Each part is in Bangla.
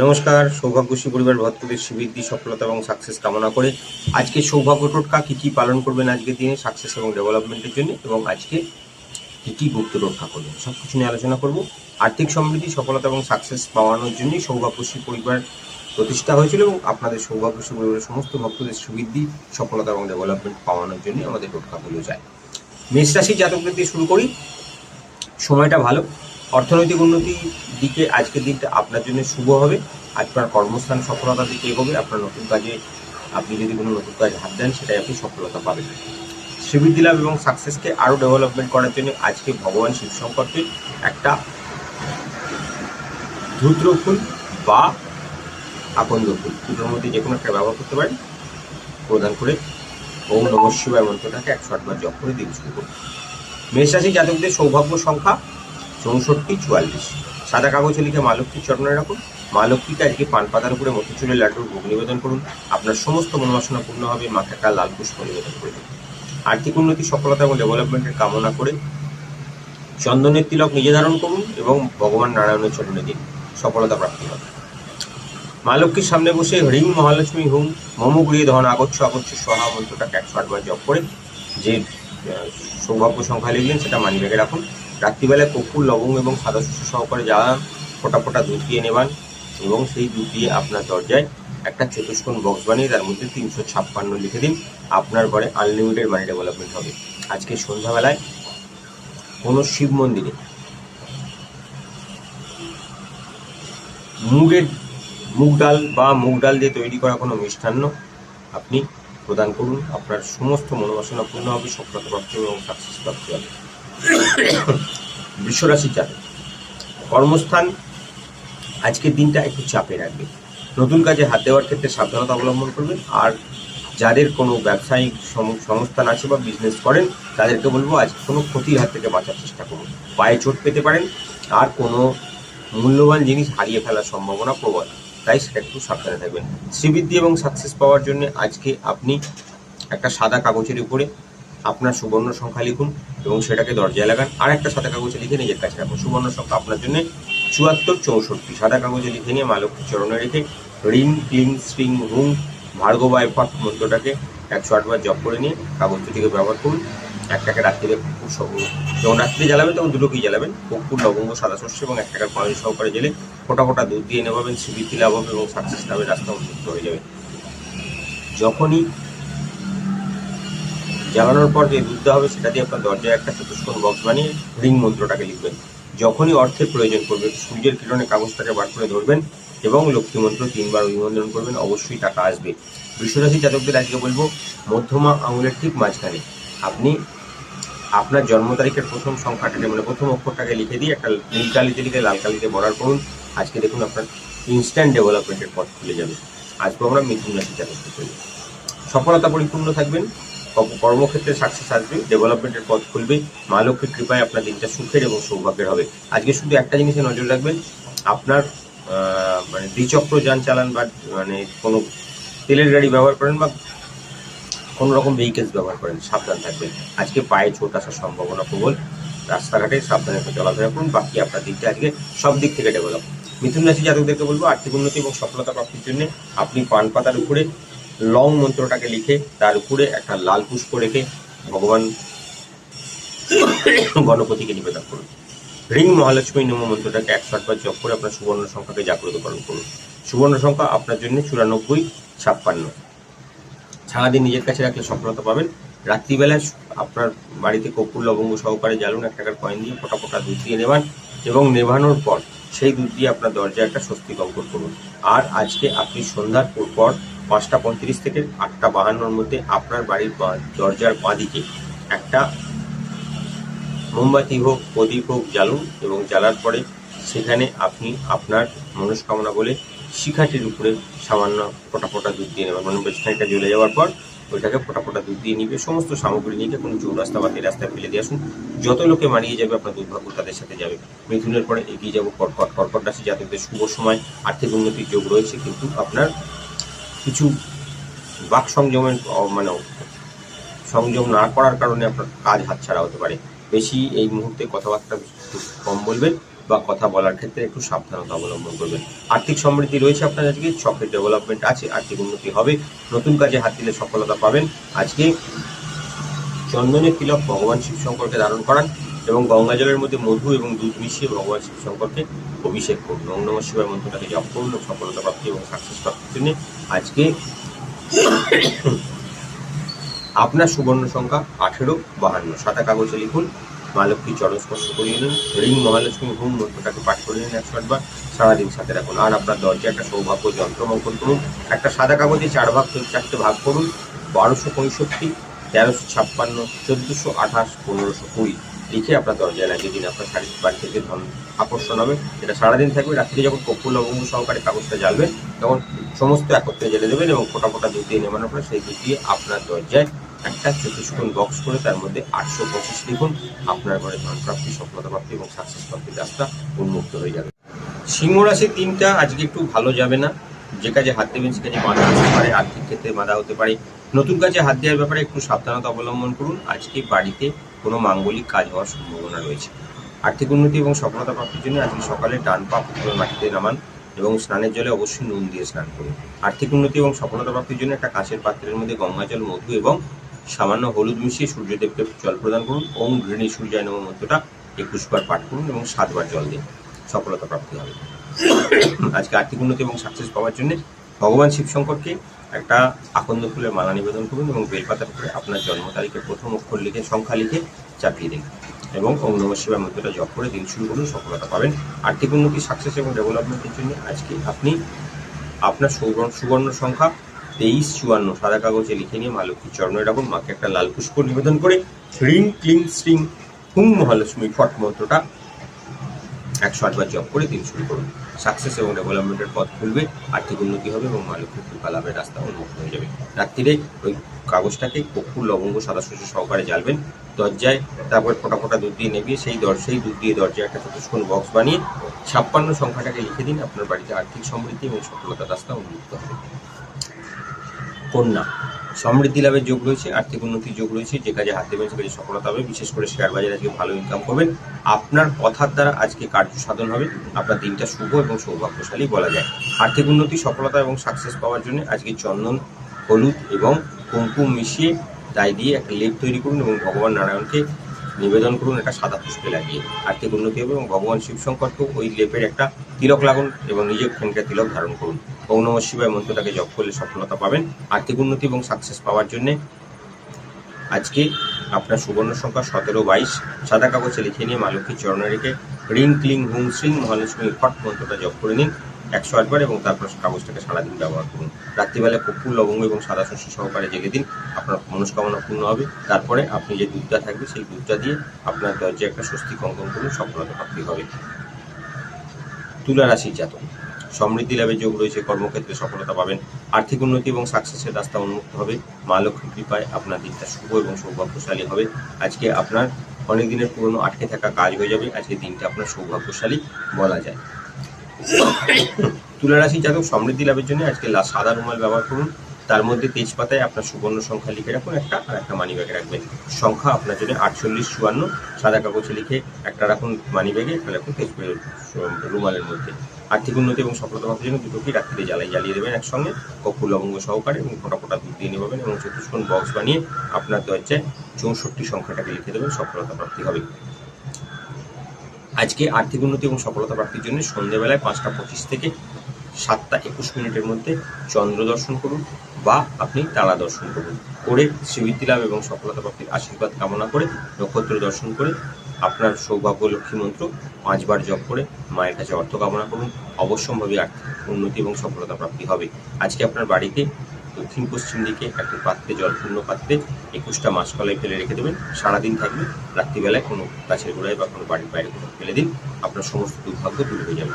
নমস্কার। সৌভাগ্যশ্রী পরিবার ভক্তদের শ্রীবৃদ্ধি, সফলতা এবং সাকসেস কামনা করে আজকে সৌভাগ্য টোটকা কী পালন করবেন আজকের দিনে সাকসেস এবং ডেভেলপমেন্টের জন্য, এবং আজকে কী গুপ্ত রক্ষা করবেন সব কিছু নিয়ে আলোচনা করব। আর্থিক সমৃদ্ধি, সফলতা এবং সাকসেস পাওয়ানোর জন্যই সৌভাগ্যশ্রী পরিবার প্রতিষ্ঠা হয়েছিল, এবং আপনাদের সৌভাগ্যশ্রী পরিবারের সমস্ত ভক্তদের সুবৃদ্ধি, সফলতা এবং ডেভেলপমেন্ট পাওয়ানোর জন্য আমাদের টোটকাগুলো যায়। মেষ রাশির জাতকদের দিয়ে শুরু করি। সময়টা ভালো, অর্থনৈতিক উন্নতির দিকে আজকের দিনটা আপনার জন্য শুভ হবে। আপনার কর্মস্থান সফলতার দিকে এগোবে। আপনার নতুন কাজে আপনি যদি কোনো নতুন কাজে হাত দেন সেটাই আপনি সফলতা পাবেন। শ্রীবৃদ্ধি লাভ এবং সাকসেসকে আরও ডেভেলপমেন্ট করার জন্য আজকে ভগবান শিব শঙ্করকে একটা ধূত্র ফুল বা আকন্দ ফুল, দুটোর মধ্যে যে কোনো একটা ব্যবহার করতে পারেন, প্রদান করে ওম নমঃ শিবায় মন্ত্রটাকে 108 বার জপ করে দিন শুরু করুন। মেষ রাশি জাতকদের সৌভাগ্য সংখ্যা 64-44। সাদা কাগজে লিখে মা লক্ষ্মীর চরণে রাখুন। মা লক্ষ্মীকে আজকে পান পাতার উপরে মতিচুরের লাড্ডুর ভোগ নিবেদন করুন। আপনার সমস্ত মনোবাসনা পূর্ণ হবে। মাকে একটা লাল পুষ্প নিবেদন করে দিন। আর্থিক উন্নতি, সফলতা এবং ডেভেলপমেন্টের কামনা করে চন্দনের তিলক নিজে ধারণ করুন এবং ভগবান নারায়ণের চরণে দিন, সফলতা প্রাপ্তি হবে। মা লক্ষ্মীর সামনে বসে হ্রিং মহালক্ষ্মী হুম মম গৃহে ধন আগচ্ছ আগচ্ছ সহা মন্ত্রটাকে 108 বার জপ করে যে সৌভাগ্য সংখ্যা লিখলেন সেটা মানিব্যাগে রাখুন। রাত্রিবেলায় কর্পূর, লবঙ্গ এবং সাদা শস্য সহকারে জ্বালান, ফোটা ফোটা দুধ দিয়ে নেবান এবং সেই দুধ দিয়ে আপনার দরজায় একটা চতুষ্কোণ বক্স বানিয়ে তার মধ্যে 356 লিখে দিন। আপনার ঘরে আনলিমিটেড মানি ডেভেলপমেন্ট হবে। আজকে সন্ধ্যাবেলায় কোনো শিব মন্দিরে মুগ ডাল দিয়ে তৈরি করা কোনো মিষ্টান্ন আপনি প্রদান করুন। আপনার সমস্ত মনোবাসনা পূর্ণ হবে, সফলতা প্রাপ্তি এবং সাকসেস প্রাপ্তি হবে। বৃষ রাশির জাতক, কর্মস্থান আজকের দিনটা একটু চাপে রাখবে। নতুন কাজে হাত দেওয়ার ক্ষেত্রে সাবধানতা অবলম্বন করবেন। আর যাদের কোনো ব্যবসায়িক সংস্থান আছে বা বিজনেস করেন তাদেরকে বলবো আজকে কোনো ক্ষতির হাত থেকে বাঁচার চেষ্টা করুন। পায়ে চোট পেতে পারেন আর কোনো মূল্যবান জিনিস হারিয়ে ফেলার সম্ভাবনা প্রবল, তাই সেটা একটু সাবধানে থাকবেন। শ্রীবৃদ্ধি এবং সাকসেস পাওয়ার জন্য আজকে আপনি একটা সাদা কাগজের উপরে আপনার সুবর্ণ সংখ্যা লিখুন এবং সেটাকে দরজায় লাগান। আর একটা সাদা কাগজে লিখে নিজের কাছে রাখুন। সুবর্ণ সংখ্যা আপনার জন্য 74-64। সাদা কাগজে লিখে নিয়ে মা লক্ষ্মীর চরণে রেখে রিং ক্লিং শ্রিং হুং ভার্গবায় পাক মন্ত্রটাকে 108 বার জপ করে নিয়ে কাগজটিকে ব্যবহার করুন। একটাকে রাত্রিরে কর্পূর যখন রাত্রিরে জ্বালাবেন তখন দুটোকেই জ্বালাবেন। কর্পূর, লবঙ্গ, সাদা শস্য এবং 1 টাকার কয়েন সহকারে জেলে ফোটা ফোটা দুধ দিয়ে নেবাবেন। শ্রীবৃদ্ধি লাভ হবে এবং সাকসেস লাভের রাস্তা উন্মুক্ত হয়ে যাবে। যখনই জ্বালানোর পর যে দুধ দেওয়া হবে সেটা দিয়ে আপনার দরজায় একটা চতুষ্কোণ বক্স বানিয়ে রিং মন্ত্রটাকে লিখবেন। যখনই অর্থের প্রয়োজন পড়বে সূর্যের কিরণে কাগজটাকে বার করে ধরবেন এবং লক্ষ্মী মন্ত্র 3 বার অভিমন্ত্রণ করবেন, অবশ্যই টাকা আসবে। বৃষ রাশি জাতকদের আজকে বলবো মধ্যমা আঙুলের ঠিক মাঝখানে আপনি আপনার জন্ম তারিখের প্রথম সংখ্যাটাকে মানে প্রথম অক্ষরটাকে লিখে দিয়ে একটা নীল কালিতে লিখে লাল কালিতে বর্ডার করুন। আজকে দেখুন আপনার ইনস্ট্যান্ট ডেভেলপমেন্টের পথ খুলে যাবে। আজকে আমরা মিথুন রাশি জাতকদের করি সফলতা পরিপূর্ণ থাকবেন। কর্মক্ষেত্রে সাকসেস আসবে, ডেভেলপমেন্টের পথ খুলবে। মা লক্ষ্মীর কৃপায় আপনার দিনটা সুখের এবং সৌভাগ্যের হবে। আজকে শুধু একটা জিনিসে নজর রাখবেন, আপনার মানে দ্বিচক্র যান চালান বা মানে কোনো তেলের গাড়ি ব্যবহার করেন বা কোনো রকম ভেহিকেলস ব্যবহার করেন, সাবধান থাকবেন। আজকে পায়ে চোট আসার সম্ভাবনা প্রবল। রাস্তাঘাটে সাবধানে চলাফেরা করুন। বাকি আপনার দিকটা আজকে সব দিক থেকে ডেভেলপ। মিথুন রাশি জাতকদেরকে বলবো আর্থিক উন্নতি এবং সফলতা প্রাপ্তির জন্য আপনি পান পাতার উপরে লং মন্ত্রটাকে লিখে তার উপরে একটা লাল পুষ্প রেখে ভগবান গণপতিকে নিবেদন করুন। রিং মহালক্ষ্মী নম মন্ত্রটাকে 108 বার জপ করে আপনার সুবর্ণ সংখ্যাকে জাগ্রতকরণ করুন। সুবর্ণ সংখ্যা আপনার জন্য 94-56। সারাদিন নিজের কাছে রাখলে সফলতা পাবেন। রাত্রিবেলায় আপনার বাড়িতে কর্পূর, লবঙ্গ সহকারে জ্বালুন, 1 টাকার কয়েন দিয়ে ফোটা ফোটা দুধ দিয়ে নেবান এবং নেভানোর পর সেই দুধ দিয়ে আপনার দরজায় একটা স্বস্তিক অঙ্কন করুন। আর আজকে আপনি সন্ধ্যার পর 5:35 থেকে 8:52 মধ্যে আপনার বাড়ির দরজার বাঁ দিকে একটা মোমবাতি হোক, প্রদীপ হোক জ্বালুন এবং জ্বালার পরে সেখানে আপনি আপনার মনস্কামনা বলে শিখাটির উপরে সামান্য ফোটা ফোটা দুধ দিয়ে নেবেন। মানে বেশখানিকটা জ্বলে যাওয়ার পর ওইটাকে ফোটা ফোটা দুধ দিয়ে নিবে। সমস্ত সামগ্রী নিয়ে কোনো চৌরাস্তা বা রাস্তায় ফেলে দিয়ে আসুন। যত লোকে মারিয়ে যাবে আপনার দুর্ভাগ্য তাদের সাথে যাবে। মিথুনের পরে এগিয়ে যাবো কর্কট। কর্কট রাশি জাতকদের শুভ সময়, আর্থিক উন্নতির যোগ রয়েছে, কিন্তু আপনার কিছু বাক সংযমের মানে সংযম না করার কারণে আপনার কাজ হাতছাড়া হতে পারে। বেশি এই মুহূর্তে কথাবার্তা কম বলবেন বা কথা বলার ক্ষেত্রে একটু সাবধানতা অবলম্বন করবেন। আর্থিক সমৃদ্ধি রয়েছে আপনার আজকে, শখের ডেভেলপমেন্ট আছে, আর্থিক উন্নতি হবে, নতুন কাজে হাত দিলে সফলতা পাবেন। আজকে চন্দনের তিলক ভগবান শিব শঙ্করকে ধারণ করান এবং গঙ্গা জলের মধ্যে মধু এবং দুধ মিশিয়ে ভগবান শিব শঙ্করকে অভিষেক করুন। ওম নমঃ শিবায় মন্ত্রটাকে জপ করুন সফলতা প্রাপ্তি এবং সাকসেস প্রাপ্তির জন্য। আজকে আপনার সুবর্ণ সংখ্যা 1852। সাদা কাগজে লিখুন, মা লক্ষ্মীর চরণ স্পর্শ করিয়ে নিন, রিং মহালক্ষ্মী হুম মন্ত্রটাকে পাঠ করে নিন 108 বার, সারাদিন সাথে রাখুন। আর আপনার দরজায় একটা সৌভাগ্য যন্ত্র অঙ্কন করুন। একটা সাদা কাগজে 4 ভাগ করুন, 1265, 1356, 1428, 1520 লিখে আপনার দরজায় লাগিয়ে দিন। আপনার বাড়ি থেকে ধন আকর্ষণ হবে, এটা সারাদিন থাকবে। রাত্রে যখন কর্পূর লবঙ্গ সহকারে কাগজটা জ্বালবেন তখন সমস্ত একত্রে জ্বেলে দেবেন এবং ফোটা ফোটা দুধ দিয়ে নেমানোর পরে সেই দুধ দিয়ে আপনার দরজায় একটা চতুষ্কোণ বক্স করে তার মধ্যে 825 লিখুন। আপনার ঘরে ধন প্রাপ্তি, সফলতা প্রাপ্তি এবং সাকসেস প্রাপ্তির রাস্তা উন্মুক্ত হয়ে যাবে। সিংহ রাশির দিনটা আজকে একটু ভালো যাবে না। যে কাজে হাত দেবেন সে কাজে বাধা হতে পারে, আর্থিক ক্ষেত্রে বাধা হতে পারে। নতুন কাজে হাত দেওয়ার ব্যাপারে একটু সাবধানতা অবলম্বন করুন। আজকে বাড়িতে কোনো মাঙ্গলিক কাজ হওয়ার সম্ভাবনা রয়েছে। আর্থিক উন্নতি এবং সফলতা প্রাপ্তির জন্য আজকে সকালে ডান পা প্রথমে মাটিতে নামান এবং স্নানের জলে অবশ্যই নুন দিয়ে স্নান করুন। আর্থিক উন্নতি এবং সফলতা প্রাপ্তির জন্য একটা কাঁচের পাত্রের মধ্যে গঙ্গা জল, মধু এবং সামান্য হলুদ মিশিয়ে সূর্যদেবকে জল প্রদান করুন। ওম ঘৃণী সূর্যায় নমঃ মন্ত্রটা 21 বার পাঠ করুন এবং 7 বার জল দিন, সফলতা প্রাপ্তি হবে। আজকে আর্থিক উন্নতি এবং সাকসেস পাওয়ার জন্য ভগবান শিব শঙ্করকে একটা আকন্দ ফুলের মালা নিবেদন করুন এবং বেলপাতার উপরে আপনার জন্ম তারিখের প্রথম অক্ষর লিখে, সংখ্যা লিখে চাপিয়ে দিন এবং ওম নমঃ শিবায় মন্ত্রটা জপ করে দিন শুরু করুন, সফলতা পাবেন। আর্থিক উন্নতি, সাকসেস এবং ডেভেলপমেন্টের জন্য আজকে আপনি আপনার সুবর্ণ সংখ্যা 2354 সাদা কাগজে লিখে নিয়ে মা লক্ষ্মীর চরণে রাখুন। মাকে একটা লাল পুষ্প নিবেদন করে হ্রিং ক্লিং শ্রিং হুম মহালক্ষ্মী ফট মন্ত্রটা 108 বার জপ করে দিন শুরু করুন। সাকসেস এবং ডেভেলপমেন্টের পথ খুলবে, আর্থিক উন্নতি হবে এবং মা লক্ষ্মীর কৃপা লাভের রাস্তা উন্মুক্ত হয়ে যাবে। রাত্রিরে ওই কাগজটাকে কর্পূর লবঙ্গ সাদা শস্য সহকারে জ্বালবেন দরজায়, তারপরে ফোটা ফোটা দুধ দিয়ে নেবিয়ে সেই দুধ দিয়ে দরজায় একটা চতুষ্কোণ বক্স বানিয়ে 56 সংখ্যাটাকে লিখে দিন। আপনার বাড়িতে আর্থিক সমৃদ্ধি এবং সফলতার রাস্তা উন্মুক্ত হবে। কন্যা, সমৃদ্ধি লাভের যোগ রয়েছে, আর্থিক উন্নতির যোগ রয়েছে। যে কাজে হাত দেবেন সে কাজে সফলতা হবে। বিশেষ করে শেয়ার বাজারে আজকে ভালো ইনকাম করবেন। আপনার কথার দ্বারা আজকে কার্য সাধন হবে। আপনার দিনটা শুভ এবং সৌভাগ্যশালী বলা যায়। আর্থিক উন্নতি, সফলতা এবং সাকসেস পাওয়ার জন্য আজকে চন্দন, হলুদ এবং কুমকুম মিশিয়ে তাই দিয়ে একটা লেপ তৈরি করুন এবং ভগবান নারায়ণকে নিবেদন করুন এটা সাদা পুষ্পে লাগিয়ে। আর্থিক উন্নতি হবে এবং ভগবান শিব শঙ্করকেও ওই লেপের একটা তিলক লাগুন এবং নিজের খানিকটা তিলক ধারণ করুন। ওম নমঃ শিবায় মন্ত্রটাকে জপ করলে সফলতা পাবেন। আর্থিক উন্নতি এবং সাকসেস পাওয়ার জন্য আজকে আপনার সুবর্ণ সংখ্যা 1722 সাদা কাগজে লিখে নিয়ে মা লক্ষ্মীর চরণে রেখে রিং ক্লিং হুম শ্রিং মহালক্ষ্মী ফট মন্ত্রটা জপ করে নিন 108 বার এবং তারপর কাগজটাকে সারাদিন ব্যবহার করুন। রাত্রিবেলা কর্পূর লবঙ্গ এবং সাদা শস্য সহকারে জেগে দিন, আপনার মনস্কামনা পূর্ণ হবে। তারপরে আপনি যে দুধটা থাকবে সেই দুধটা দিয়ে আপনার দরজায় একটা স্বস্তিক অঙ্কন করুন, সফলতা প্রাপ্তি হবে। তুলা রাশির জাতক, সমৃদ্ধি লাভের যোগ রয়েছে, কর্মক্ষেত্রে সফলতা পাবেন, আর্থিক উন্নতি এবং সাকসেসের রাস্তা উন্মুক্ত হবে। মা লক্ষ্মীর কৃপায় আপনার দিনটা শুভ এবং সৌভাগ্যশালী হবে। আজকে আপনার অনেক দিনের পুরনো আটকে থাকা কাজ হয়ে যাবে। আজকে দিনটা আপনার সৌভাগ্যশালী বলা যায়। তুলা রাশির জাতক, সমৃদ্ধি লাভের জন্য আজকে সাদা রুমাল ব্যবহার করুন। তার মধ্যে তেজপাতায় আপনার সুবর্ণ সংখ্যা লিখে রাখুন একটা, আর একটা মানি ব্যাগে রাখবেন। সংখ্যা আপনার জন্য 4854 সাদা কাগজে লিখে একটা রাখুন মানি ব্যাগে, একটা রাখুন রুমালের মধ্যে। আর্থিক উন্নতি এবং সফলতা পাওয়ার জন্য দুটোকে রাত্রিতে জ্বালিয়ে দেবেন একসঙ্গে কর্পূর লবঙ্গ সহকারে এবং ফোটা ফোটা দুধ দিয়ে নেবেন এবং চতুষ্কোণ বক্স বানিয়ে আপনার দরজায় 64 সংখ্যাটাকে লিখে দেবেন, সফলতা প্রাপ্তি হবে। আজকে আর্থিক উন্নতি এবং সফলতা প্রাপ্তির জন্য সন্ধ্যেবেলায় 5টা 25 থেকে 7টা 21 মিনিটের মধ্যে চন্দ্র দর্শন করুন বা আপনি তারা দর্শন করুন। করে শ্রীবৃদ্ধি লাভ এবং সফলতা প্রাপ্তির আশীর্বাদ কামনা করে নক্ষত্র দর্শন করে আপনার সৌভাগ্য লক্ষ্মী মন্ত্র 5 বার জপ করে মায়ের কাছে অর্থ কামনা করুন। অবশ্যম্ভাবী আর্থিক উন্নতি এবং সফলতা প্রাপ্তি হবে। আজকে আপনার বাড়িতে দক্ষিণ পশ্চিম দিকে একটা পাত্রে, জলপূর্ণ পাত্রে 21টা মাসকলাই ফেলে রেখে দেবেন, সারাদিন থাকবে। রাত্রিবেলায় কোনো গাছের গোড়ায় বা কোনো বাড়ির বাইরে কোথাও ফেলে দিন, আপনার সমস্ত দুর্ভাগ্য দূর হয়ে যাবে।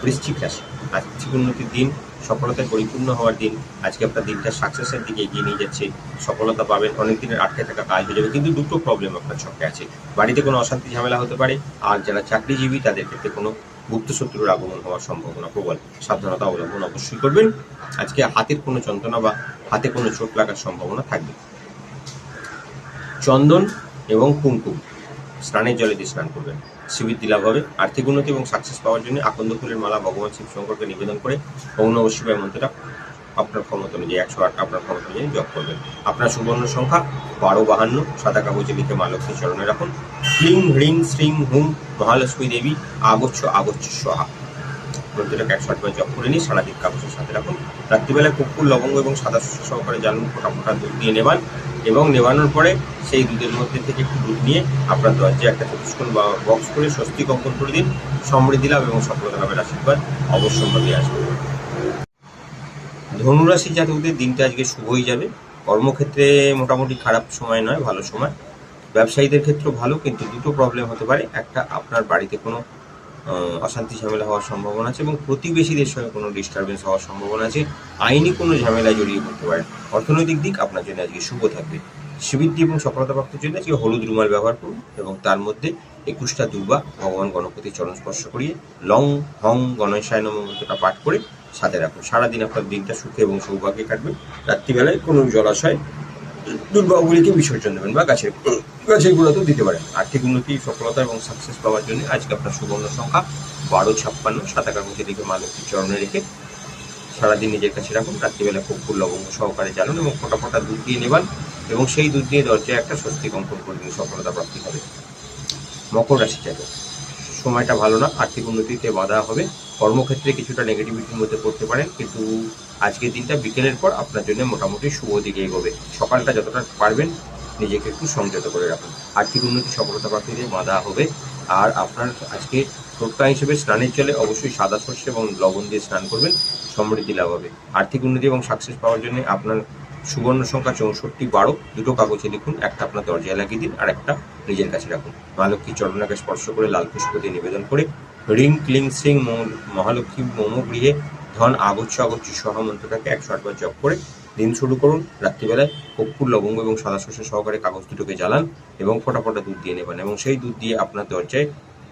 বৃশ্চিক রাশি, আর্থিক উন্নতির দিন, সফলতায় পরিপূর্ণ হওয়ার দিন। আজকে আপনার দিনটা সাকসেসের দিকে এগিয়ে নিয়ে যাচ্ছে, সফলতা পাবেন, অনেক দিনের আটকে থাকা কাজ হয়ে যাবে। কিন্তু দুটো প্রবলেম আপনার ছকে আছে, বাড়িতে কোনো অশান্তি ঝামেলা হতে পারে, আর যারা চাকরিজীবী তাদের ক্ষেত্রে কোনো গুপ্ত শত্রুর আগমন হওয়ার সম্ভাবনা প্রবল। সাবধানতা অবলম্বন অবশ্যই করবেন। আজকে হাতের কোনো যন্ত্রণা বা হাতে কোনো চোট লাগার সম্ভাবনা থাকবে। চন্দন এবং কুমকুম স্নানের জলে দিয়ে স্নান করবেন। শ্রীবৃদ্ধি লাভ হবে। আর্থিক উন্নতি এবং সাকসেস পাওয়ার জন্য আকন্দ ফুলের মালা ভগবান শিব শঙ্করকে নিবেদন করে ওম নমঃ শিবায় মন্ত্রটা আপনার ক্ষমতা অনুযায়ী 108 আপনার ক্ষমতা অনুযায়ী জপ করবেন। আপনার সুবর্ণ সংখ্যা 1252, সাদা কাগজে লিখে মা লক্ষ্মীর চরণে রাখুন। ক্লিং হ্রিং শ্রিং হুম মহালক্ষ্মী দেবী আগচ্ছ আগচ্ছ স্বাহা মন্ত্রটাকে 108 বার জপ করে নিয়ে সারাদিন কাগজের সাথে রাখুন। রাত্রিবেলায় কর্পূর, লবঙ্গ এবং সাদা শস্য সহকারে জ্বালুন, ফোঁটা ফোঁটা দুধ দিয়ে নেবান এবং নেবানোর পরে সেই দুধের মধ্যে থেকে একটু দুধ নিয়ে আপনার দরজায় একটা চতুষ্কোণ বা বক্স করে স্বস্তিক অঙ্কন করে দিন। সমৃদ্ধি লাভ এবং সফলতা লাভের আশীর্বাদ অবশ্যম্ভাবী আসবে। ধনুরাশি জাতকদের দিনটা আজকে শুভই যাবে। কর্মক্ষেত্রে মোটামুটি খারাপ সময় নয়, ভালো সময়। ব্যবসায়ীদের ক্ষেত্রেও ভালো, কিন্তু দুটো প্রবলেম হতে পারে। একটা, আপনার বাড়িতে কোনো অশান্তি ঝামেলা হওয়ার সম্ভাবনা আছে এবং প্রতিবেশীদের সঙ্গে কোনো ডিস্টারবেন্স হওয়ার সম্ভাবনা আছে। আইনি কোনো ঝামেলায় জড়িয়ে পড়তে পারেন। অর্থনৈতিক দিক আপনার জন্য আজকে শুভ থাকবে। শ্রীবৃদ্ধি এবং সফলতা প্রাপ্তির জন্য আজকে হলুদ রুমাল ব্যবহার করুন এবং তার মধ্যে 21টা দুর্বা ভগবান গণপতির চরণ স্পর্শ করিয়ে লং হং গণেশায় নমঃ মন্ত্রটা পাঠ করে সাথে রাখুন। সারাদিন আপনার দিনটা সুখে এবং সৌভাগ্যে কাটবে। রাত্রিবেলায় কোনো জলাশয় দুর্বাগুলিকে বিসর্জন দেবেন বা গাছের গোড়াতেও দিতে পারেন। আর্থিক উন্নতি, সফলতা এবং সাকসেস পাওয়ার জন্য আজকে আপনার সুবর্ণ সংখ্যা 1256, সাদা কাগজে লিখে মা লক্ষ্মীর চরণে রেখে সারাদিন নিজের কাছে রাখুন। রাত্রিবেলা কর্পূর, লবঙ্গ সহকারে জ্বালুন এবং ফোঁটা ফোঁটা দুধ দিয়ে নেবান এবং সেই দুধ দিয়ে দরজায় একটা স্বস্তিক অঙ্কন করে দিন, সফলতা প্রাপ্তি হবে। মকর রাশি জাতক, সময়টা ভালো না, আর্থিক উন্নতিতে বাধা হবে। কর্মক্ষেত্রে কিছুটা নেগেটিভিটির মধ্যে পড়তে পারেন, কিন্তু আজকের দিনটা বিকেলের পর আপনার জন্য মোটামুটি শুভ দিকে এগোবে। সকালটা যতটা পারবেন নিজেকে একটু সংযত করে রাখুন। আর্থিক উন্নতি, সফলতা প্রাপ্তিতে বাধা হবে। আর আপনার আজকে টোটকা হিসেবে স্নানের জলে অবশ্যই সাদা সর্ষে এবং লবণ দিয়ে স্নান করবেন, সমৃদ্ধি লাভ হবে। আর্থিক উন্নতি এবং সাকসেস পাওয়ার জন্য আপনার সুবর্ণ সংখ্যা 64, 12, দুটো কাগজে লিখুন। একটা আপনার দরজায় লাগিয়ে দিন আর একটা নিজের কাছে রাখুন। মা লক্ষ্মীর চরণাকে স্পর্শ করে লাল পুষ্প দিয়ে নিবেদন করে রিং ক্লিং শ্রিং মহালক্ষ্মী মম গৃহে ধন আগচ্ছ আগচ্ছ স্বাহা মন্ত্রটাকে 108 বার জপ করে দিন শুরু করুন। রাত্রিবেলায় কর্পূর, লবঙ্গ এবং সাদা শস্য সহকারে কাগজ দুটোকে জ্বালান এবং ফোঁটা ফোঁটা দুধ দিয়ে নেবেন এবং সেই দুধ দিয়ে আপনার দরজায়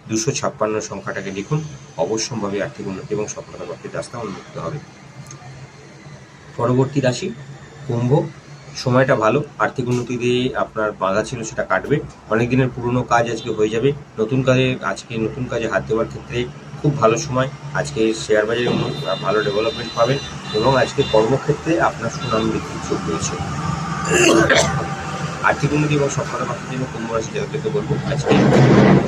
256 সংখ্যাটাকে লিখুন। অবশ্যম্ভাবী আর্থিক উন্নতি এবং সফলতা প্রাপ্তির রাস্তা উন্মুক্ত হবে। পরবর্তী রাশি কুম্ভ। সময়টা ভালো, আর্থিক উন্নতিতে আপনার বাধা ছিল সেটা কাটবে। অনেক দিনের পুরনো কাজ আজকে হয়ে যাবে। নতুন কাজে হাত দেওয়ার ক্ষেত্রে খুব ভালো সময়। আজকে শেয়ার বাজারে ভালো ডেভেলপমেন্ট পাবেন এবং আজকে কর্মক্ষেত্রে আপনার সুনাম বৃদ্ধির যোগ রয়েছে। আর্থিক উন্নতি এবং সফলতা প্রাপ্তির জন্য কুম্ভ রাশি জাতকদেরকে বলবো আজকে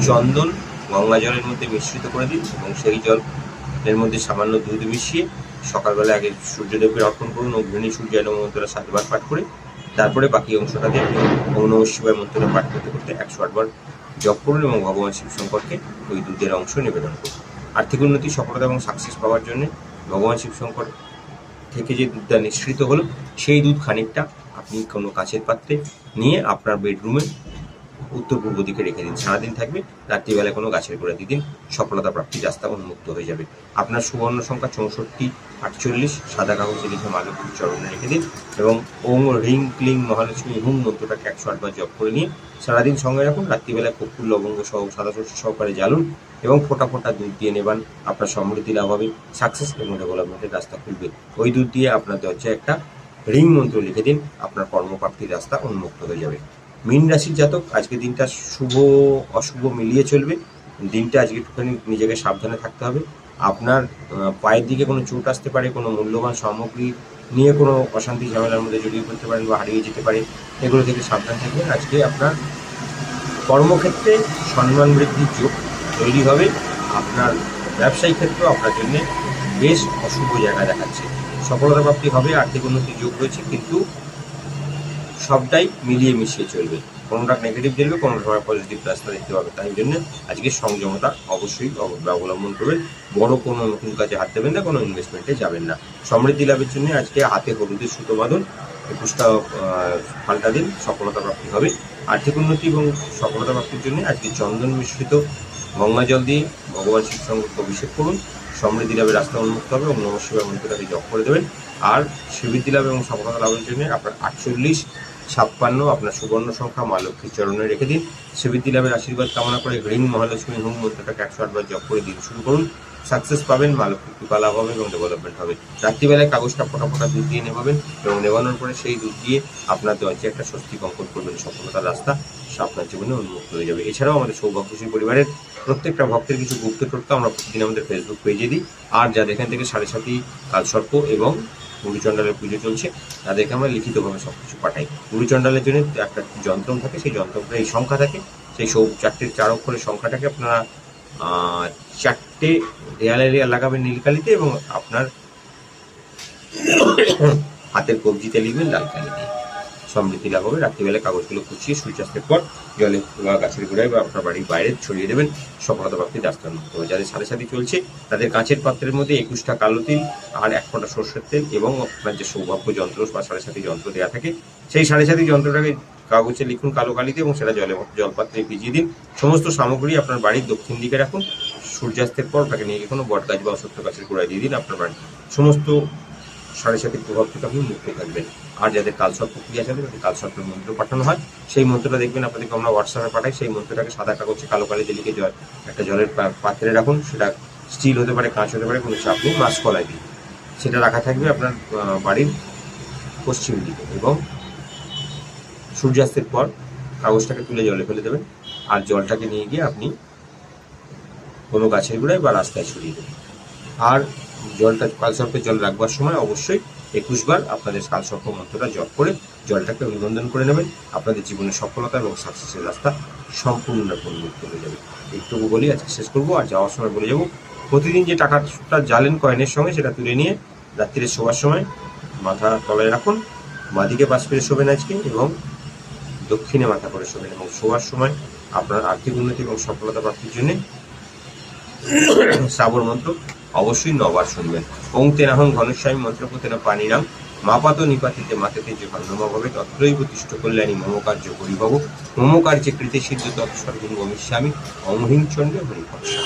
চন্দন গঙ্গা জলের মধ্যে মিশ্রিত করে দিন এবং সেই জল এর মধ্যে সামান্য দুধ মিশিয়ে সকালবেলা আগে সূর্যদেবকে অর্পণ করুন। অগ্রণী সূর্যায় নমঃ মন্ত্রটা 7 বার পাঠ করে তারপরে বাকি অংশটা দিয়ে ওম নমঃ শিবায় মন্ত্রটা পাঠ করতে করতে 108 বার জপ করুন এবং ভগবান শিব শঙ্করকে ওই দুধের অংশ নিবেদন করুন। আর্থিক উন্নতি, সফলতা এবং সাকসেস পাওয়ার জন্য ভগবান শিব শঙ্কর থেকে যে দুধটা নিঃসৃত হলো সেই দুধ খানিকটা আপনি কোনো কাচের পাত্রে নিয়ে আপনার বেডরুমে উত্তর পূর্ব দিকে রেখে দিন। সারাদিন থাকবে, রাত্রিবেলায় কোনো গাছের গোড়া দিয়ে দিন, সফলতা প্রাপ্তির রাস্তা উন্মুক্ত হয়ে যাবে। আপনার সুবর্ণ সংখ্যা 64, 48, সাদা কাগজে লিখে মা লক্ষ্মীর চরণে রেখে দিন এবং ওম রিং ক্লিং মহালক্ষ্মী হুম মন্ত্রটাকে 108 বার জপ করে নিয়ে সারাদিন সঙ্গে রাখুন। রাত্রিবেলায় কর্পূর, লবঙ্গ সহ সাদা শস্য সহকারে জ্বালুন এবং ফোঁটা ফোঁটা দুধ দিয়ে নেবান। আপনার সমৃদ্ধি লাভ হবে, সাকসেস এবং ডেভেলপমেন্টের রাস্তা খুলবে। ওই দুধ দিয়ে আপনার দরজায় একটা রিং মন্ত্র লিখে দিন, আপনার কর্মপ্রাপ্তির রাস্তা উন্মুক্ত হয়ে যাবে। মীন রাশির জাতক, আজকে দিনটা শুভ অশুভ মিলিয়ে চলবে। দিনটা আজকে একটুখানি নিজেকে সাবধানে থাকতে হবে। আপনার পায়ের দিকে কোনো চোট আসতে পারে, কোনো মূল্যবান সামগ্রী নিয়ে কোনো অশান্তি ঝামেলার মধ্যে জড়িয়ে পড়তে পারেন বা হারিয়ে যেতে পারে, এগুলো থেকে সাবধান থাকবেন। আজকে আপনার কর্মক্ষেত্রে সম্মান বৃদ্ধির যোগ তৈরি হবে। আপনার ব্যবসায়িক ক্ষেত্রেও আপনার জন্য বেশ অশুভ জায়গা দেখাচ্ছে। সফলতা প্রাপ্তি হবে, আর্থিক উন্নতির যোগ রয়েছে, কিন্তু সবটাই মিলিয়ে মিশিয়ে চলবে। কোনোটা নেগেটিভ চলবে, কোনো সময় পজিটিভ রাস্তা দেখতে পাবে। তাই জন্য আজকে সংযমতা অবশ্যই অবলম্বন করবেন। বড় কোনো নতুন কাজে হাত দেবেন না, কোনো ইনভেস্টমেন্টে যাবেন না। সমৃদ্ধি লাভের জন্য আজকে হাতে হলুদের সুতো বাঁধুন, 21টা পাল্টা দিন, সফলতা প্রাপ্তি হবে। আর্থিক উন্নতি এবং সফলতা প্রাপ্তির জন্য আজকে চন্দন মিশ্রিত গঙ্গা জল দিয়ে ভগবান শিব শঙ্করকে অভিষেক করুন। সমৃদ্ধি লাভের রাস্তা উন্মুক্ত হবে এবং নমঃ শিবায় মন্ত্রটাকে জপ করে দেবেন। আর শ্রীবৃদ্ধি লাভ এবং সফলতা লাভের জন্য আপনার 48, 56 আপনার সুবর্ণ সংখ্যা মা লক্ষ্মীর চরণে রেখে দিন। শ্রীবৃদ্ধি লাভের আশীর্বাদ কামনা করে রিং মহালক্ষ্মী হুম মন্ত্রটাকে 108 বার জপ করে দিন শুরু করুন। সাকসেস পাবেন, মা লক্ষ্মীর কৃপা লাভ হবে এবং ডেভেলপমেন্ট হবে। রাত্রিবেলায় কাগজটা ফোটা ফোটা দুধ দিয়ে নেবাবেন এবং নেবানোর পরে সেই দুধ দিয়ে আপনার দরজে একটা স্বস্তিক অঙ্কন করবেন। সফলতার রাস্তা আপনার জীবনে উন্মুক্ত হয়ে যাবে। এছাড়াও আমাদের সৌভাগ্যশ্রী পরিবারের প্রত্যেকটা ভক্তের কিছু গুপ্ত টোটকা আমরা প্রতিদিন আমাদের ফেসবুক পেজে দিই। আর যাদের এখান থেকে 7.5 কালসর্প এবং গুরুচণ্ডালের পুজো চলছে তাদেরকে আমরা লিখিতভাবে সবকিছু পাঠাই। গুরুচণ্ডালের জন্য একটা যন্ত্র থাকে, সেই যন্ত্রটা এই সংখ্যা থাকে, সেই 4 অক্ষরের সংখ্যাটাকে আপনারা 4টে দেয়ালে লাগাবেন নীলকালিতে এবং আপনার হাতের কবজিতে লিখবেন লাল কালি দিয়ে। সমৃদ্ধি লাভ হবে। রাত্রিবেলা কাগজগুলো কুচিয়ে সূর্যাস্তের পর জলে বা গাছের গোড়ায় বা আপনার বাড়ির বাইরে ছড়িয়ে দেবেন। সফলতা প্রাপ্তির রাস্তা উন্মুক্ত হবে। যাদের সাথে সাথে চলছে তাদের কাঁচের পাত্রের মধ্যে 21টা কালো তিল আর 1 ফোঁটা সর্ষের তেল এবং আপনার যে সৌভাগ্য যন্ত্র বা 7.5 যন্ত্র দেওয়া থাকে সেই 7.5 যন্ত্রটাকে কাগজে লিখুন কালো কালিতে এবং সেটা জলপাত্রে ভিজিয়ে দিন। সমস্ত সামগ্রী আপনার বাড়ির দক্ষিণ দিকে রাখুন। সূর্যাস্তের পর তাকে নিয়ে গিয়ে কোনো বট গাছ বা অশ্বত্থ গাছের গোড়ায় দিয়ে দিন। আপনার বাড়ির সমস্ত 7.5 প্রভাব থেকে আপনি মুক্ত থাকবেন। আর যাদের কালসর্প ক্রিয়া চলে তাদের কালসর্পের মন্ত্র পাঠানো হয়, সেই মন্ত্রটা দেখবেন আপনাদেরকে আমরা হোয়াটসঅ্যাপে পাঠাই। সেই মন্ত্রটাকে সাদা কাগজে কালো কালিতে লিখে একটা জলের পাত্রে রাখুন। সেটা স্টিল হতে পারে, কাঁচ হতে পারে, কোনো চাপ নেই, মাসকলাই দিন। সেটা রাখা থাকবে আপনার বাড়ির পশ্চিম দিকে এবং সূর্যাস্তের পর কাগজটাকে তুলে জলে ফেলে দেবেন। আর জলটাকে নিয়ে গিয়ে আপনি কোনো গাছের গোড়ায় বা রাস্তায় ছড়িয়ে দেবেন। আর জলটা কালসর্পের জল রাখবার সময় অবশ্যই 21 বার আপনাদের কালসর্প মন্ত্রটা জপ করে জলটাকে অভিনন্দন করে নেবেন। আপনাদের জীবনের সফলতা এবং সাকসেসের রাস্তা সম্পূর্ণরূপে উন্মুক্ত হয়ে যাবে। একটুকু বলি আজকে শেষ করবো, আর যাওয়ার সময় বলে যাবো, প্রতিদিন যে টাকাটা জ্বালেন কয়েনের সঙ্গে সেটা তুলে নিয়ে রাত্রিরে শোবার সময় মাথা তলায় রাখুন, বাঁদিকে পাশ ফিরে শোবেন আজকে এবং দক্ষিণে মাথা করে শোবেন। এবং শোবার সময় আপনার আর্থিক উন্নতি এবং সফলতা প্রাপ্তির জন্য শ্রাবণ মন্ত্র অবশ্যই 9 বার শুনবেন। ওং তেনাহং ঘনস্বামী মন্ত্রপতেন পানিনাম মাপাত নিপাতিতে মাতেতে যে ভান্নভাবে তত্রৈব তিষ্ঠ কল্যাণী মম কার্য পরিভব মম কার্যে কৃতে সিদ্ধ তৎসর্বং গমিষ্যামি অমহিং চণ্ডে হরিভৎসা।